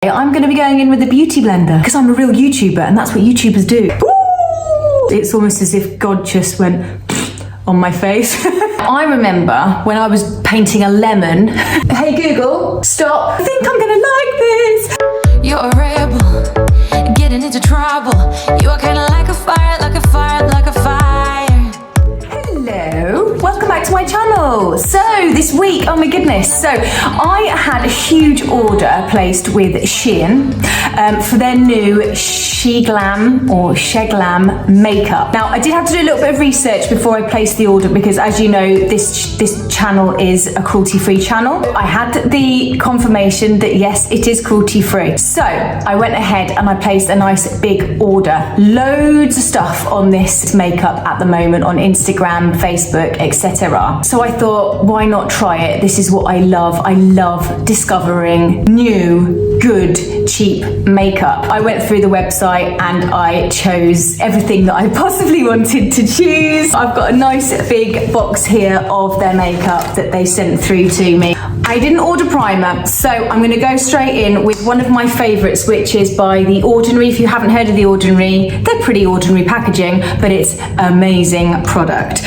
I'm going to be going in with a beauty blender because I'm a real YouTuber and that's what YouTubers do. Ooh! It's almost as if God just went on my face. I remember when I was painting a lemon. Hey Google, stop. I think I'm going to like this. You're a rebel, getting into trouble. You are kind of like a fire, like a fire, like a fire. Hello, welcome back to my channel. So this week, oh my goodness, so I had a huge order placed with SHEIN for their new SHEGLAM or SHEGLAM makeup. Now I did have to do a little bit of research before I placed the order because, as you know, this channel is a cruelty-free channel. I had the confirmation that yes, it is cruelty-free. So I went ahead and I placed a nice big order. Loads of stuff on this makeup at the moment on Instagram, Facebook, etc. So I thought, why not try it? This is what I love. I love discovering new, good, cheap makeup. I went through the website and I chose everything that I possibly wanted to choose. I've got a nice big box here of their makeup that they sent through to me. I didn't order primer, so I'm going to go straight in with one of my favorites, which is by The Ordinary. If you haven't heard of The Ordinary, they're pretty ordinary packaging, but it's amazing product.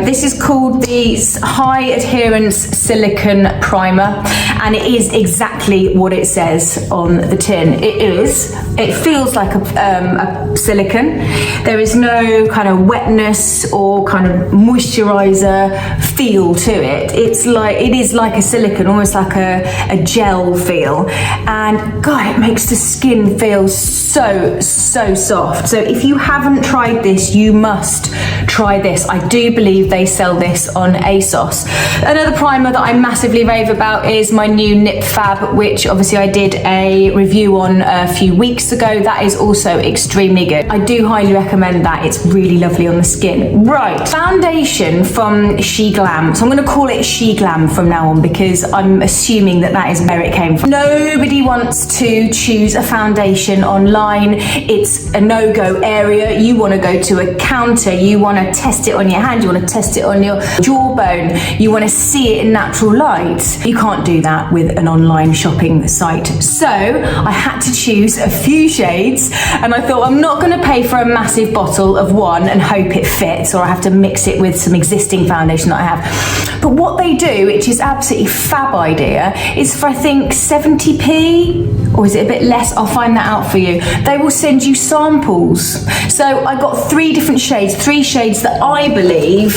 This is called the High Adherence Silicone Primer, and it is exactly what it says on the tin. It feels like a silicone. There is no kind of wetness or kind of moisturizer feel to it. It is like a silicone, almost like a gel feel, and God, it makes the skin feel so soft. So if you haven't tried this, you must try this. I do believe they sell this on ASOS. Another primer that I massively rave about is my new Nip Fab, which obviously I did a review on a few weeks ago. That is also extremely good. I do highly recommend that. It's really lovely on the skin. Right, foundation from SHEGLAM. So I'm going to call it SHEGLAM from now on because I'm assuming that is where it came from. Nobody wants to choose a foundation online. It's a no-go area. You want to go to a counter. You want to test it on your hand. You want to test it on your jawbone. You want to see it in natural light. You can't do that with an online shopping site. So I had to choose a few shades, and I thought I'm not going to pay for a massive bottle of one and hope it fits, or I have to mix it with some existing foundation that I have. But what they do, which is absolutely fab idea, is for I think 70p, or is it a bit less? I'll find that out for you. They will send you samples. So I got three different shades, three shades that I believe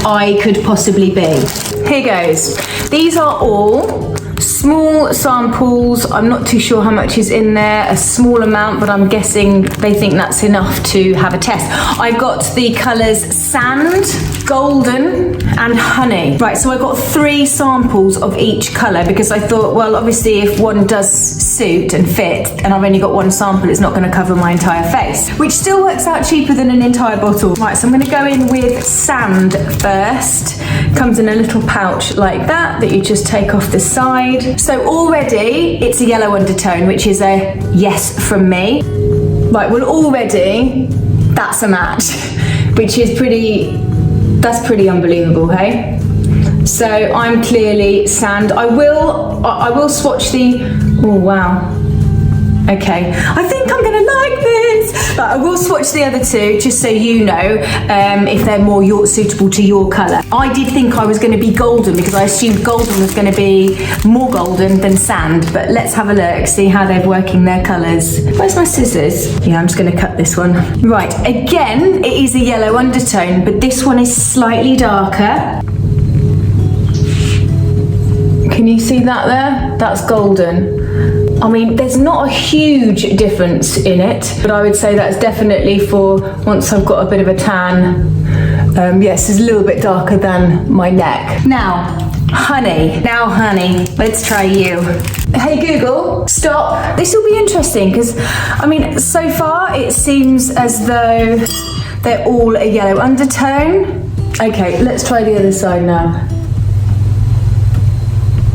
I could possibly be. Here goes. These are all small samples. I'm not too sure how much is in there, a small amount, but I'm guessing they think that's enough to have a test. I got the colours Sand, Golden and Honey. Right, so I got three samples of each colour because I thought, well, obviously if one does suit and fit and I've only got one sample, it's not going to cover my entire face, which still works out cheaper than an entire bottle. Right, so I'm going to go in with Sand first. Comes in a little pouch like that you just take off the side. So already it's a yellow undertone, which is a yes from me. Right, well already that's a match, which is that's pretty unbelievable, hey? So I'm clearly Sand. I will swatch the, oh wow. Okay, I think I'm gonna like this, but I will swatch the other two just so you know if they're more suitable to your colour. I did think I was going to be golden because I assumed golden was going to be more golden than Sand, but let's have a look, see how they're working their colours. Where's my scissors? Yeah, I'm just going to cut this one. Right, again, it is a yellow undertone, but this one is slightly darker. Can you see that there? That's golden. I mean, there's not a huge difference in it, but I would say that's definitely for once I've got a bit of a tan. Yes, it's a little bit darker than my neck. Now, Honey. Now, Honey, let's try you. Hey Google, stop. This will be interesting because, I mean, so far it seems as though they're all a yellow undertone. Okay, let's try the other side now.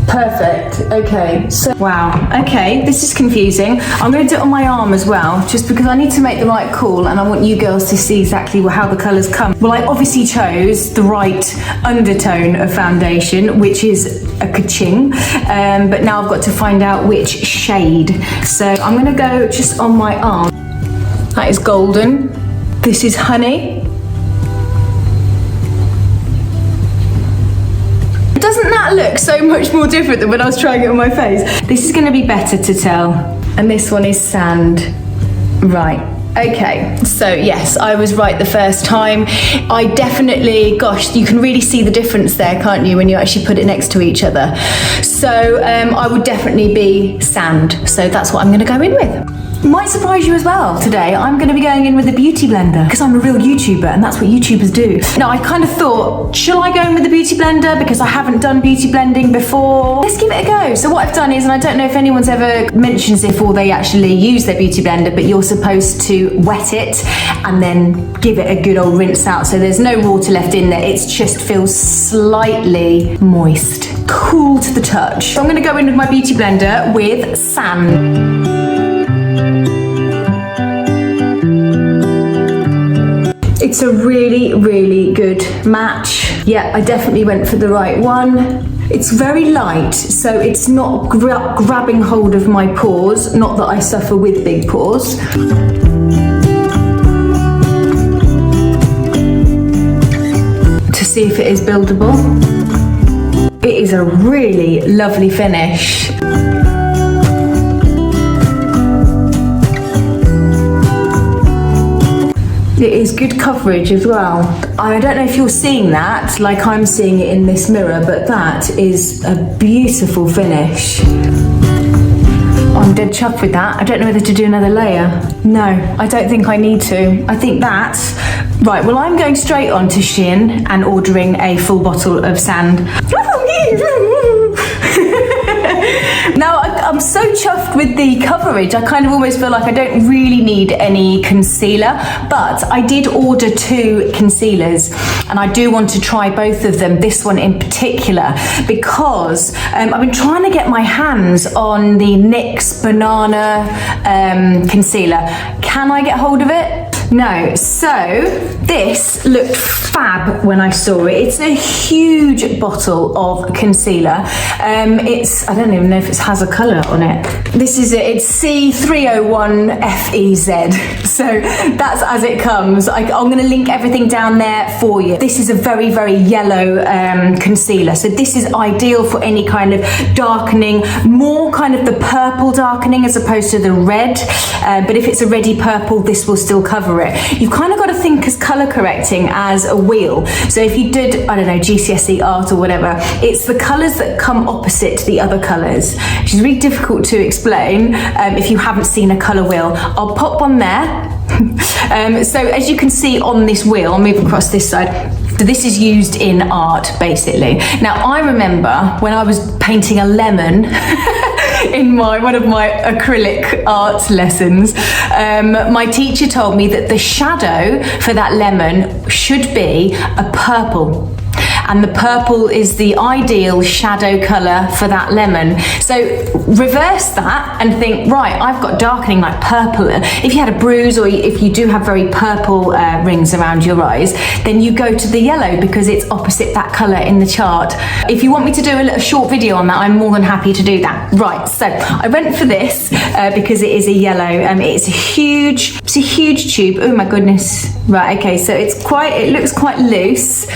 Perfect. Okay, so wow. Okay, this is confusing. I'm going to do it on my arm as well, just because I need to make the right call and I want you girls to see exactly how the colours come. Well, I obviously chose the right undertone of foundation, which is a ka-ching, but now I've got to find out which shade. So I'm gonna go just on my arm. That is golden. This is honey. Doesn't that look so much more different than when I was trying it on my face? This is gonna be better to tell. And this one is sand. Right, okay. So yes, I was right the first time. I definitely, gosh, you can really see the difference there, can't you, when you actually put it next to each other. So I would definitely be sand. So that's what I'm gonna go in with. Might surprise you as well. Today I'm going to be going in with a beauty blender because I'm a real YouTuber and that's what YouTubers do. Now I kind of thought, shall I go in with the beauty blender because I haven't done beauty blending before? Let's give it a go. So what I've done is, and I don't know if anyone's ever mentions it before they actually use their beauty blender, but you're supposed to wet it and then give it a good old rinse out. So there's no water left in there. It just feels slightly moist, cool to the touch. So I'm going to go in with my beauty blender with sand. It's a really, really good match. Yeah, I definitely went for the right one. It's very light, so it's not grabbing hold of my pores. Not that I suffer with big pores. To see if it is buildable. It is a really lovely finish. It is good coverage as well. I don't know if you're seeing that like I'm seeing it in this mirror, but that is a beautiful finish. I'm dead chuffed with that. I don't know whether to do another layer. No, I don't think I need to. I think that's right. Well, I'm going straight on to Shein and ordering a full bottle of sand. Now, I'm so chuffed with the coverage. I kind of almost feel like I don't really need any concealer, but I did order 2 concealers and I do want to try both of them, this one in particular, because I've been trying to get my hands on the NYX Banana concealer. Can I get hold of it? No. So this looked fab when I saw it. It's a huge bottle of concealer. I don't even know if it has a colour on it. This is it. It's C301FEZ. So that's as it comes. I'm going to link everything down there for you. This is a very, very yellow concealer. So this is ideal for any kind of darkening, more kind of the purple darkening as opposed to the red. But if it's a reddy purple, this will still cover it. You've kind of got to think as colour correcting as a wheel. So if you did, I don't know, GCSE art or whatever, it's the colours that come opposite the other colours, which is really difficult to explain if you haven't seen a colour wheel. I'll pop one there. So as you can see on this wheel, I'll move across this side. So this is used in art, basically. Now, I remember when I was painting a lemon in one of my acrylic art lessons, my teacher told me that the shadow for that lemon should be a purple. And the purple is the ideal shadow colour for that lemon. So reverse that and think, right, I've got darkening like purple. If you had a bruise or if you do have very purple rings around your eyes, then you go to the yellow because it's opposite that colour in the chart. If you want me to do a little short video on that, I'm more than happy to do that. Right, so I went for this because it is a yellow. It's a huge tube. Oh my goodness. Right, okay, so it looks quite loose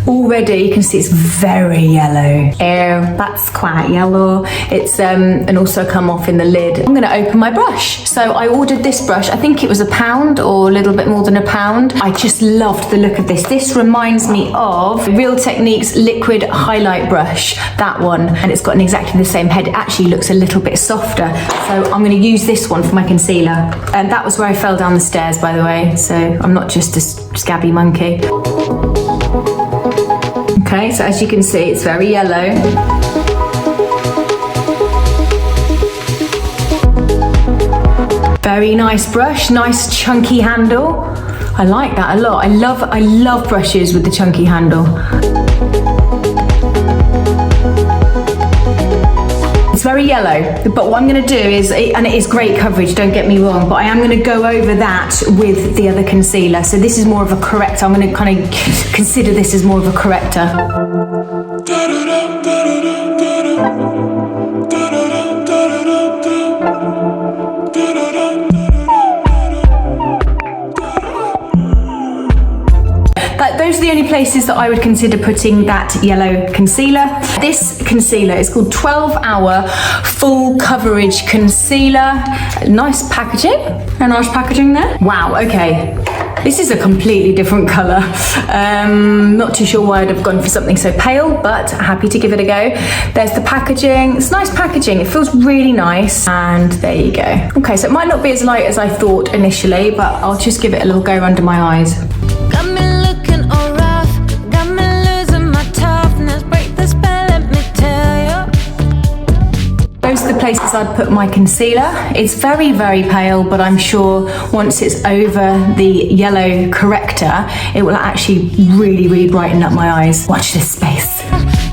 already. You can see it's very yellow. Oh, that's quite yellow. It's and also come off in the lid. I'm gonna open my brush. So I ordered this brush. I think it was £1 or a little bit more than £1. I just loved the look of this. This reminds me of Real Techniques liquid highlight brush, that one, and it's got exactly the same head. It actually looks a little bit softer. So I'm gonna use this one for my concealer. And that was where I fell down the stairs, by the way. So I'm not just a scabby monkey. Okay, so as you can see, it's very yellow. Very nice brush, nice chunky handle. I like that a lot. I love brushes with the chunky handle. It's very yellow, but what I'm going to do is, and it is great coverage, don't get me wrong, but I am going to go over that with the other concealer. So this is more of a corrector. I'm going to kind of consider this as more of a corrector. Those are the only places that I would consider putting that yellow concealer. This concealer is called 12-Hour Full Coverage Concealer. Nice packaging. A nice packaging there. Wow, okay. This is a completely different colour. Not too sure why I'd have gone for something so pale, but happy to give it a go. There's the packaging. It's nice packaging. It feels really nice. And there you go. Okay, so it might not be as light as I thought initially, but I'll just give it a little go under my eyes. Got me looking all rough, got me losing my toughness. Break the spell, let me tell you. Those are the places I'd put my concealer. It's very, very pale, but I'm sure once it's over the yellow corrector, it will actually really, really brighten up my eyes. Watch this space.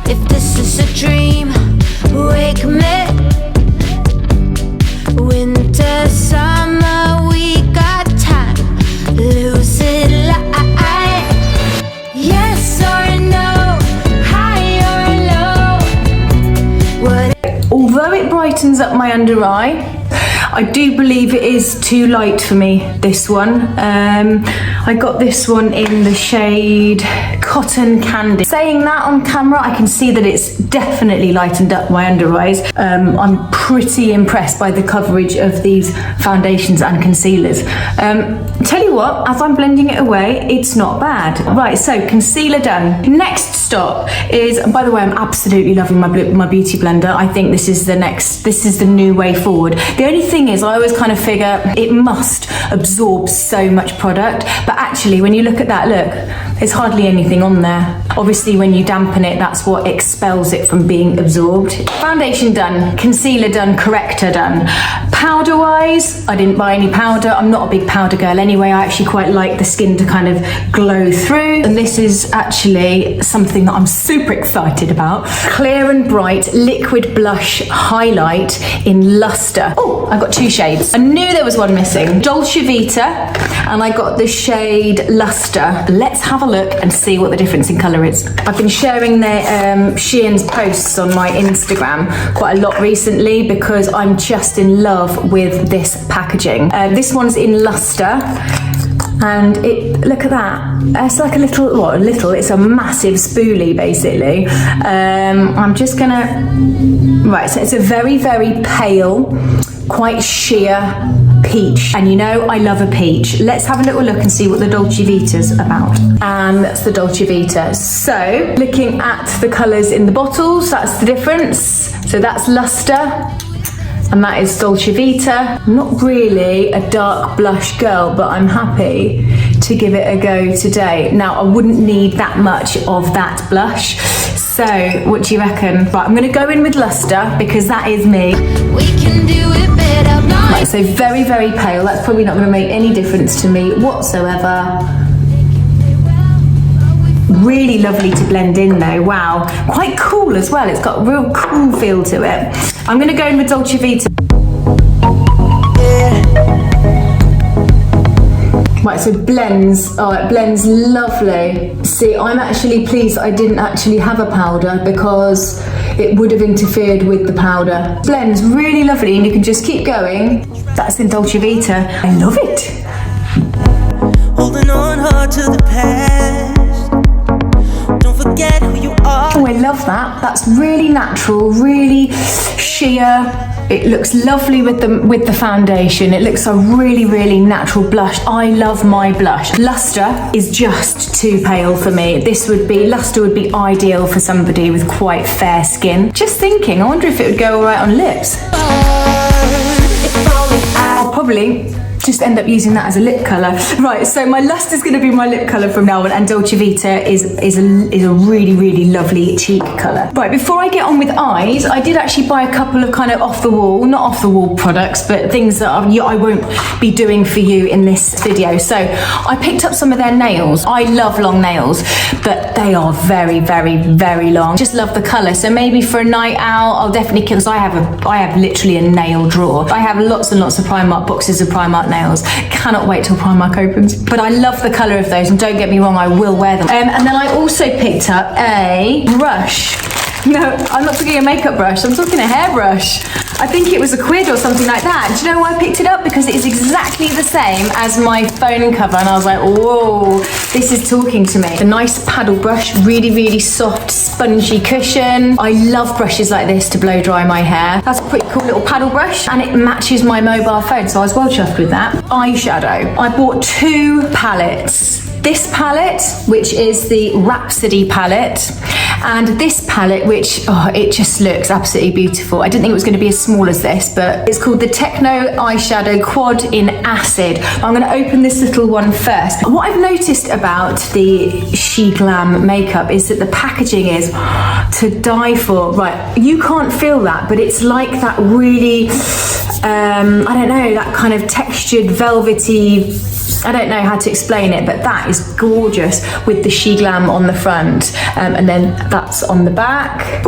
If this is a dream, wake me. Winter, summer, we got time. Lose it light. Yes or no, high or low. What? Although it brightens up my under eye, I do believe it is too light for me, this one. I got this one in the shade Cotton Candy. Saying that on camera, I can see that it's definitely lightened up my under eyes. I'm pretty impressed by the coverage of these foundations and concealers. Tell you what, as I'm blending it away, it's not bad. Right, so concealer done. Next stop is, by the way, I'm absolutely loving my beauty blender. I think this is the new way forward. The only thing is, I always kind of figure it must absorb so much product, but actually when you look at that, look, there's hardly anything on there. Obviously when you dampen it, that's what expels it from being absorbed. Foundation done, concealer done, corrector done. Powder wise, I didn't buy any powder. I'm not a big powder girl anyway. I actually quite like the skin to kind of glow through, and this is actually something that I'm super excited about. Clear and Bright Liquid Blush Highlight in Luster. Oh, I got two shades. I knew there was one missing. Dolce Vita, and I got the shade Luster. Let's have a look and see what the difference in colour is. I've been sharing their Shein's posts on my Instagram quite a lot recently because I'm just in love with this packaging. This one's in Luster. And look at that. It's like a little, it's a massive spoolie basically. I'm just gonna, right, so it's a very, very pale, quite sheer peach. And you know, I love a peach. Let's have a little look and see what the Dolce Vita's about. And that's the Dolce Vita. So, looking at the colours in the bottles, that's the difference. So that's Luster. And that is Dolce Vita. I'm not really a dark blush girl, but I'm happy to give it a go today. Now, I wouldn't need that much of that blush. So, what do you reckon? Right, I'm gonna go in with Luster because that is me. We can do it better. Right, so very, very pale. That's probably not gonna make any difference to me whatsoever. Really lovely to blend in though, wow. Quite cool as well, it's got a real cool feel to it. I'm gonna go in with Dolce Vita. Right, so blends, oh, it blends lovely. See, I'm actually pleased I didn't actually have a powder because it would have interfered with the powder. Blends really lovely and you can just keep going. That's in Dolce Vita. I love it. Holding on hard to the past. Don't forget who you are. Oh, I love that. That's really natural, really sheer. It looks lovely with the foundation. It looks a really, really natural blush. I love my blush. Luster is just too pale for me. Luster would be ideal for somebody with quite fair skin. Just thinking, I wonder if it would go all right on lips. I'll probably just end up using that as a lip colour. Right, so my Luster is going to be my lip colour from now on, and Dolce Vita is a really, really lovely cheek colour. Right, before I get on with eyes, I did actually buy a couple of kind of not off the wall products, but things that I won't be doing for you in this video. So I picked up some of their nails. I love long nails, but they are very, very, very long. Just love the colour. So maybe for a night out, I'll definitely, because I have literally a nail drawer. I have lots and lots of Primark boxes of Primark nails. thumbnails. Cannot wait till Primark opens. But I love the colour of those, and don't get me wrong, I will wear them. And then I also picked up a brush. No, I'm not talking a makeup brush, I'm talking a hairbrush. I think it was a quid or something like that. Do you know why I picked it up? Because it is exactly the same as my phone cover, and I was like, whoa, this is talking to me. A nice paddle brush, really, really soft, spongy cushion. I love brushes like this to blow dry my hair. That's a pretty cool little paddle brush, and it matches my mobile phone, so I was well chuffed with that. Eyeshadow. I bought 2 palettes. This palette, which is the Rhapsody palette, and this palette, which, oh, it just looks absolutely beautiful. I didn't think it was going to be as small as this, but it's called the TECHNO Eyeshadow Quad in Acid. I'm going to open this little one first. What I've noticed about the SHEGLAM makeup is that the packaging is to die for. Right, you can't feel that, but it's like that really, I don't know, that kind of textured, velvety, I don't know how to explain it, but that is gorgeous with the SHEGLAM on the front, and then that's on the back.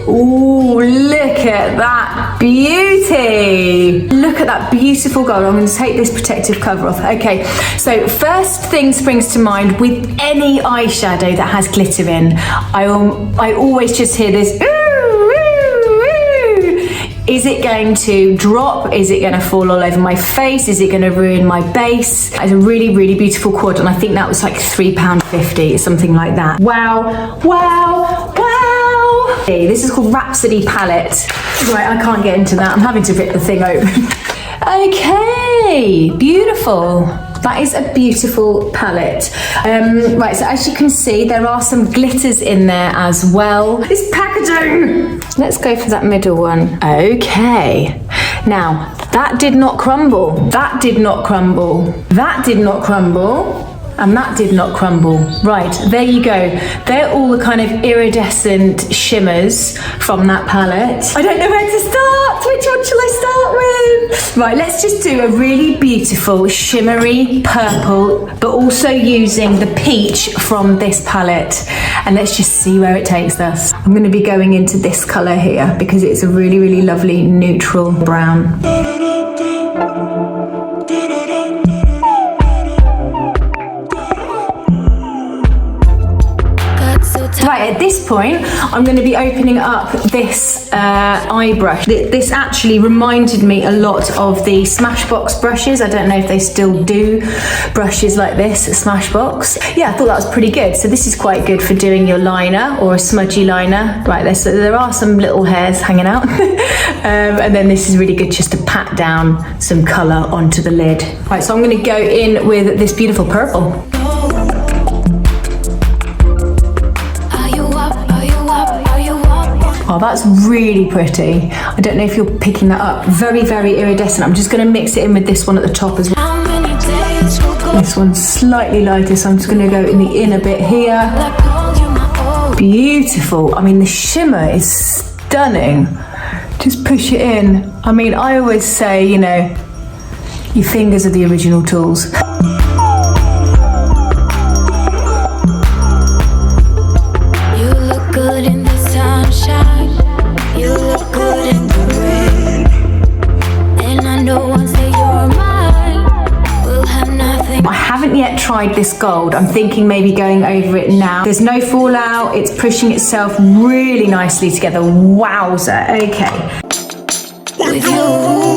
Ooh, look at that beauty. Look at that beautiful gold. I'm going to take this protective cover off. Okay, so first thing springs to mind with any eyeshadow that has glitter in. I always just hear this, ooh, ooh, ooh. Is it going to drop? Is it going to fall all over my face? Is it going to ruin my base? It's a really, really beautiful quad, and I think that was like £3.50, something like that. Wow, wow, wow. This is called Rhapsody palette. Right, I can't get into that. I'm having to rip the thing open. Okay, beautiful. That is a beautiful palette. Right, so as you can see, there are some glitters in there as well. This packaging. Let's go for that middle one. Okay. Now, that did not crumble. That did not crumble. That did not crumble. And that did not crumble. Right, there you go. They're all the kind of iridescent shimmers from that palette. I don't know where to start. Which one shall I start with? Right, let's just do a really beautiful shimmery purple, but also using the peach from this palette. And let's just see where it takes us. I'm going to be going into this colour here because it's a really, really lovely neutral brown. Right, at this point, I'm going to be opening up this eye brush. This actually reminded me a lot of the Smashbox brushes. I don't know if they still do brushes like this at Smashbox. Yeah, I thought that was pretty good. So this is quite good for doing your liner or a smudgy liner. Right, there are some little hairs hanging out. And then this is really good just to pat down some colour onto the lid. Right, so I'm going to go in with this beautiful purple. Oh, that's really pretty. I don't know if you're picking that up. Very, very iridescent. I'm just going to mix it in with this one at the top as well. This one's slightly lighter, so I'm just going to go in the inner bit here. Beautiful. I mean, the shimmer is stunning. Just push it in. I mean, I always say, you know, your fingers are the original tools. Yet tried this gold. I'm thinking maybe going over it now. There's no fallout. It's pushing itself really nicely together. Wowza. Okay. With you.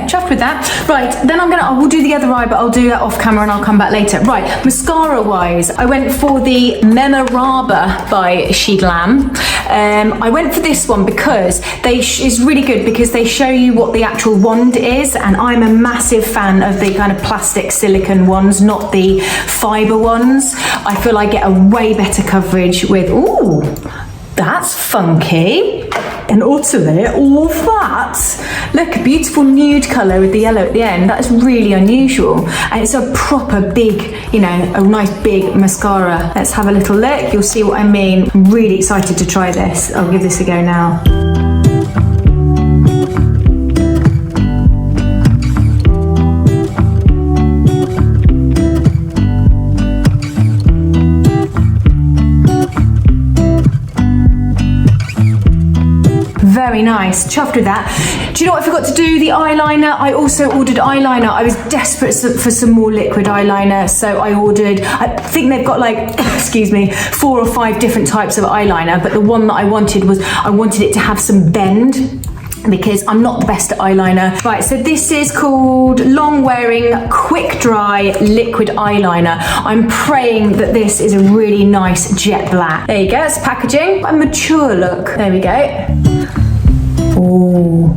Chuffed with that. Right, then I will do the other eye, but I'll do that off camera and I'll come back later. Right, mascara wise, I went for the MEMERABA by SHEGLAM. I went for this one because it's really good because they show you what the actual wand is, and I'm a massive fan of the kind of plastic silicone ones, not the fibre ones. I feel I get a way better coverage with, ooh, that's funky. And ultimately, all of that. Look, a beautiful nude colour with the yellow at the end. That is really unusual. And it's a proper big, you know, a nice big mascara. Let's have a little look. You'll see what I mean. I'm really excited to try this. I'll give this a go now. very nice. Chuffed with that. Do you know what I forgot to do? The eyeliner. I also ordered eyeliner. I was desperate for some more liquid eyeliner, so I ordered, I think they've got like, excuse me, 4 or 5 different types of eyeliner, but the one that I wanted was, I wanted it to have some bend, because I'm not the best at eyeliner. Right, so this is called Long Wearing Quick Dry Liquid Eyeliner. I'm praying that this is a really nice jet black. There you go, it's packaging. A mature look. There we go. Ooh.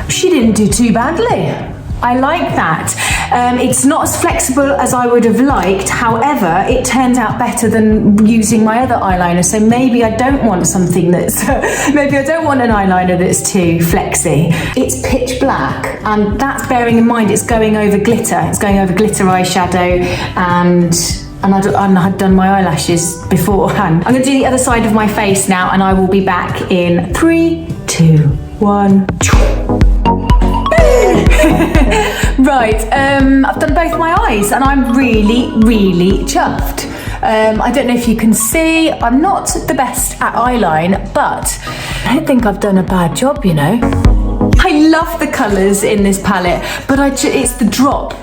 She didn't do too badly. I like that. It's not as flexible as I would have liked. However, it turns out better than using my other eyeliner. So maybe I don't want something that's, maybe I don't want an eyeliner that's too flexy. It's pitch black, and that's bearing in mind it's going over glitter. It's going over glitter eyeshadow, and I had done my eyelashes beforehand. I'm gonna do the other side of my face now, and I will be back in 3, 2, 1. Right, I've done both my eyes and I'm really chuffed. I don't know if you can see, I'm not the best at eyeline, but I don't think I've done a bad job, you know. I love the colours in this palette, but it's the drop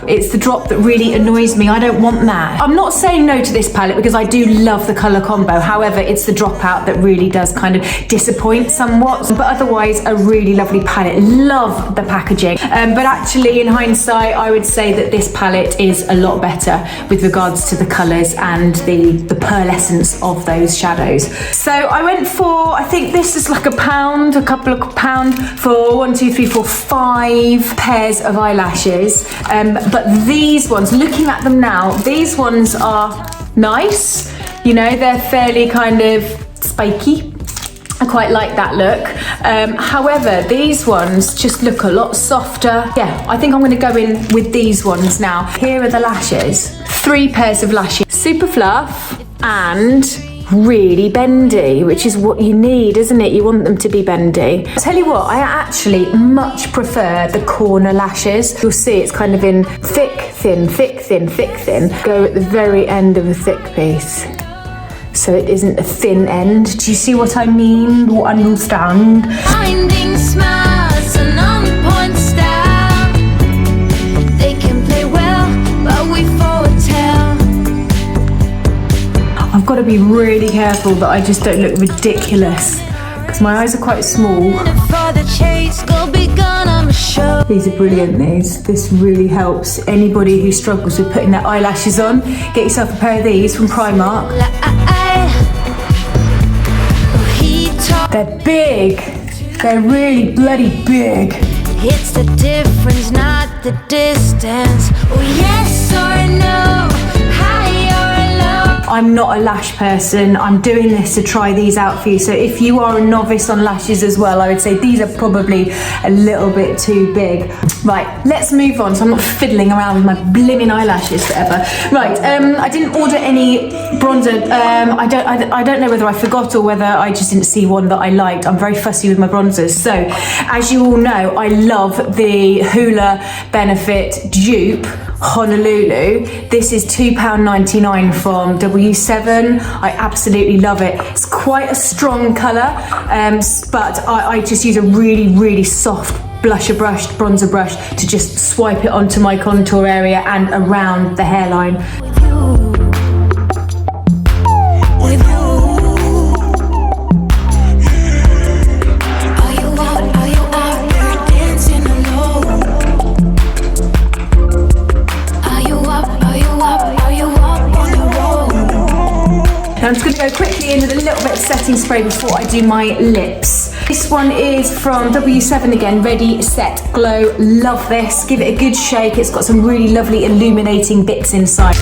that really annoys me. I don't want that. I'm not saying no to this palette because I do love the colour combo. However, it's the dropout that really does kind of disappoint somewhat. But otherwise, a really lovely palette. Love the packaging. But actually, in hindsight, I would say that this palette is a lot better with regards to the colours and the pearlescence of those shadows. So I went for, I think this is like £1, a couple of pound for 1, 2, 3, 4, 5 pairs of eyelashes. But these ones, looking at them now, these ones are nice. You know, they're fairly kind of spiky. I quite like that look. However, these ones just look a lot softer. Yeah, I think I'm gonna go in with these ones now. Here are the lashes. 3 pairs of lashes. Super fluff and really bendy, which is what you need, isn't it? You want them to be bendy. I'll tell you what, I actually much prefer the corner lashes. You'll see it's kind of in thick, thin, thick, thin, thick, thin. Go at the very end of a thick piece, so it isn't a thin end. Do you see what I mean? Do you understand? Finding smiles and on-point style. They can play well, but we foretell. I've got to be really careful that I just don't look ridiculous, because my eyes are quite small. These are brilliant, these. This really helps anybody who struggles with putting their eyelashes on. Get yourself a pair of these from Primark. They're big. They're really bloody big. It's the difference, not the distance. Oh, yes or no, high or low. I'm not a lash person. I'm doing this to try these out for you. So if you are a novice on lashes as well, I would say these are probably a little bit too big. Right, let's move on so I'm not fiddling around with my blimmin' eyelashes forever. Right, I didn't order any bronzer. I don't know whether I forgot or whether I just didn't see one that I liked. I'm very fussy with my bronzers. So, as you all know, I love the Hoola Benefit dupe Honolulu. This is £2.99 from W7. I absolutely love it. It's quite a strong colour, but I just use a really soft bronzer brush to just swipe it onto my contour area and around the hairline. I'm just going to go quickly in with a little bit of setting spray before I do my lips. This one is from W7 again, Ready, Set, Glow. Love this. Give it a good shake. It's got some really lovely illuminating bits inside.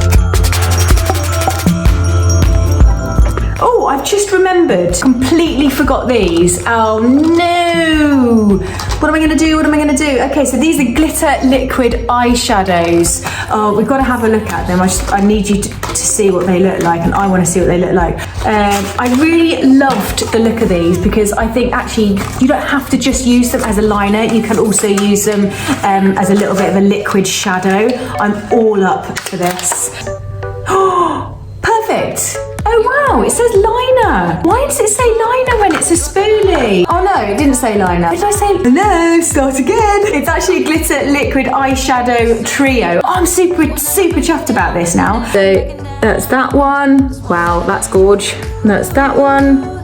Oh, I've just remembered. Completely forgot these. Oh no! What am I gonna do? Okay, so these are glitter liquid eyeshadows. Oh, we've got to have a look at them. I need you to see what they look like, and I want to see what they look like. I really loved the look of these because I think actually you don't have to just use them as a liner. You can also use them as a little bit of a liquid shadow. I'm all up for this. Oh, perfect. Oh wow, it says liner. Why does it say liner when it's a spoolie? Oh no, it didn't say liner. Did I say, hello, start again? It's actually a glitter liquid eyeshadow trio. I'm super chuffed about this now. So that's that one. Wow, that's gorge. That's that one.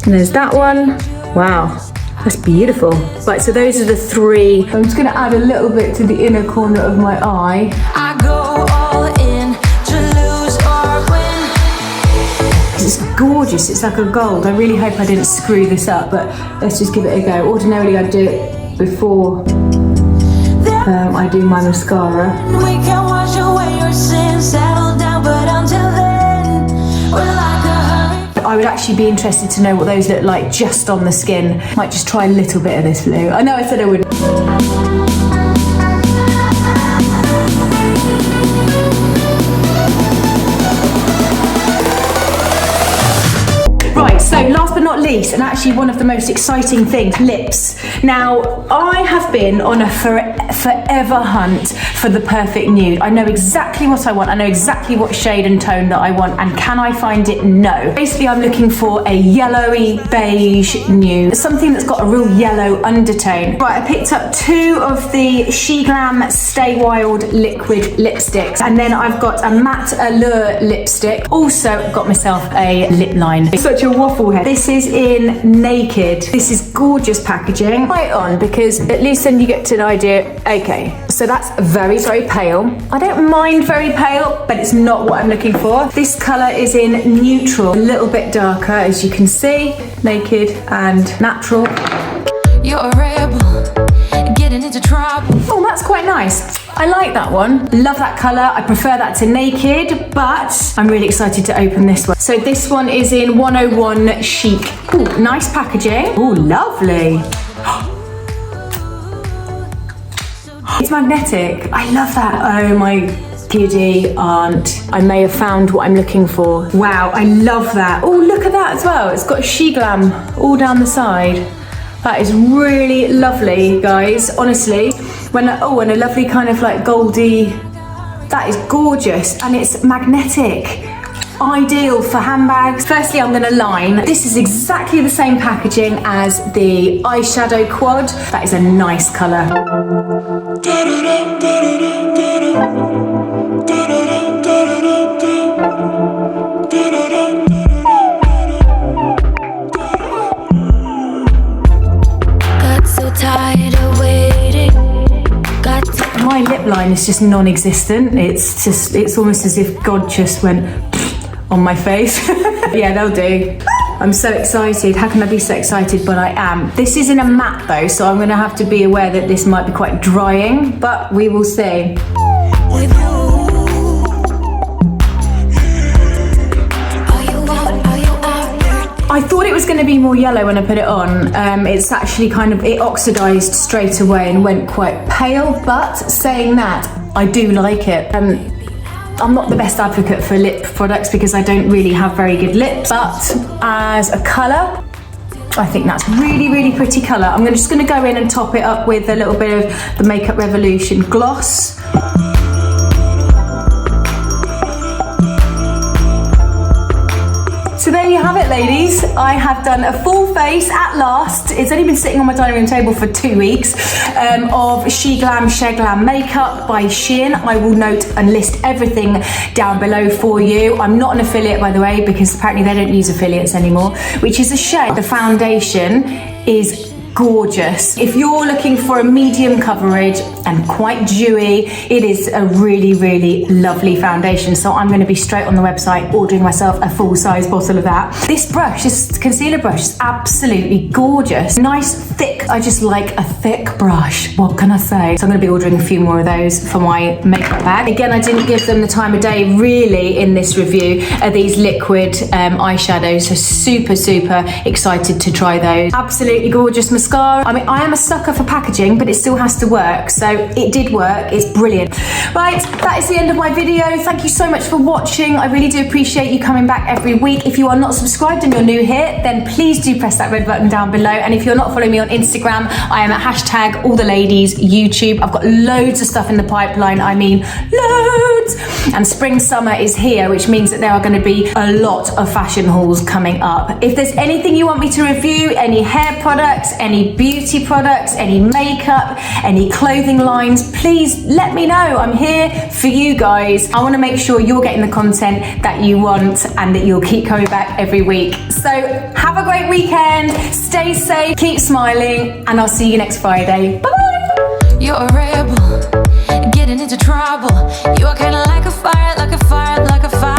And there's that one. Wow. That's beautiful. Right, so those are the three. I'm just gonna add a little bit to the inner corner of my eye. I go all in to lose or win. It's gorgeous, it's like a gold. I really hope I didn't screw this up, but let's just give it a go. Ordinarily I'd do it before I do my mascara. We can wash away your sins, settle down, but until then, we're like a hurricane. I would actually be interested to know what those look like just on the skin. Might just try a little bit of this blue. I know I said I wouldn't. Right, so last but not least, and actually one of the most exciting things, lips. Now, I have been on a forever hunt for the perfect nude. I know exactly what I want. I know exactly what shade and tone that I want, and can I find it? No. Basically, I'm looking for a yellowy beige nude, something that's got a real yellow undertone. Right, I picked up two of the SHEGLAM Stay Wild liquid lipsticks, and then I've got a matte allure lipstick. Also, got myself a lip line. It's such a waffle head. This is in Naked. This is gorgeous packaging. Try it on, because at least then you get an idea. Okay, so that's very, very pale. I don't mind very pale, but it's not what I'm looking for. This color is in neutral, a little bit darker, as you can see. Naked and natural. You're a rebel, getting into trouble. Oh, that's quite nice. I like that one. Love that color. I prefer that to Naked, but I'm really excited to open this one. So this one is in 101 Chic. Ooh, nice packaging. Ooh, lovely. It's magnetic. I love that. Oh my giddy aunt. I may have found what I'm looking for. Wow, I love that. Oh, look at that as well. It's got SHEGLAM all down the side. That is really lovely, guys. Honestly, and a lovely kind of like goldy. That is gorgeous, and it's magnetic. Ideal for handbags. Firstly, I'm gonna line. This is exactly the same packaging as the eyeshadow quad. That is a nice color. Got so tired of waiting. My lip line is just non-existent. It's almost as if God just went on my face. Yeah, they'll do. I'm so excited. How can I be so excited? But I am. This is in a matte though, so I'm gonna have to be aware that this might be quite drying, but we will see. With you. I thought it was going to be more yellow when I put it on. It's actually it oxidized straight away and went quite pale, but saying that, I do like it. I'm not the best advocate for lip products because I don't really have very good lips, but as a color, I think that's really, really pretty color. I'm just going to go in and top it up with a little bit of the Makeup Revolution gloss. So there you have it, ladies. I have done a full face at last. It's only been sitting on my dining room table for 2 weeks of SHEGLAM makeup by SHEIN. I will note and list everything down below for you. I'm not an affiliate, by the way, because apparently they don't use affiliates anymore, which is a shame. The foundation is gorgeous. If you're looking for a medium coverage and quite dewy, it is a really, really lovely foundation. So I'm going to be straight on the website ordering myself a full-size bottle of that. This brush, this concealer brush, is absolutely gorgeous. Nice, thick. I just like a thick brush. What can I say? So I'm going to be ordering a few more of those for my makeup bag. Again, I didn't give them the time of day really in this review. These liquid eyeshadows. So super, super excited to try those. Absolutely gorgeous mascara. mascara. I mean, I am a sucker for packaging, but it still has to work. So it did work, it's brilliant. Right, that is the end of my video. Thank you so much for watching. I really do appreciate you coming back every week. If you are not subscribed and you're new here, then please do press that red button down below. And if you're not following me on Instagram, I am at #AllTheLadies YouTube. I've got loads of stuff in the pipeline. I mean, loads. And spring summer is here, which means that there are going to be a lot of fashion hauls coming up. If there's anything you want me to review, any hair products, any beauty products, any makeup, any clothing lines, please let me know. I'm here for you guys. I want to make sure you're getting the content that you want and that you'll keep coming back every week. So have a great weekend, stay safe, keep smiling, and I'll see you next Friday. Bye! You're a rebel, getting into trouble. You are kinda like a fire, like a fire, like a fire.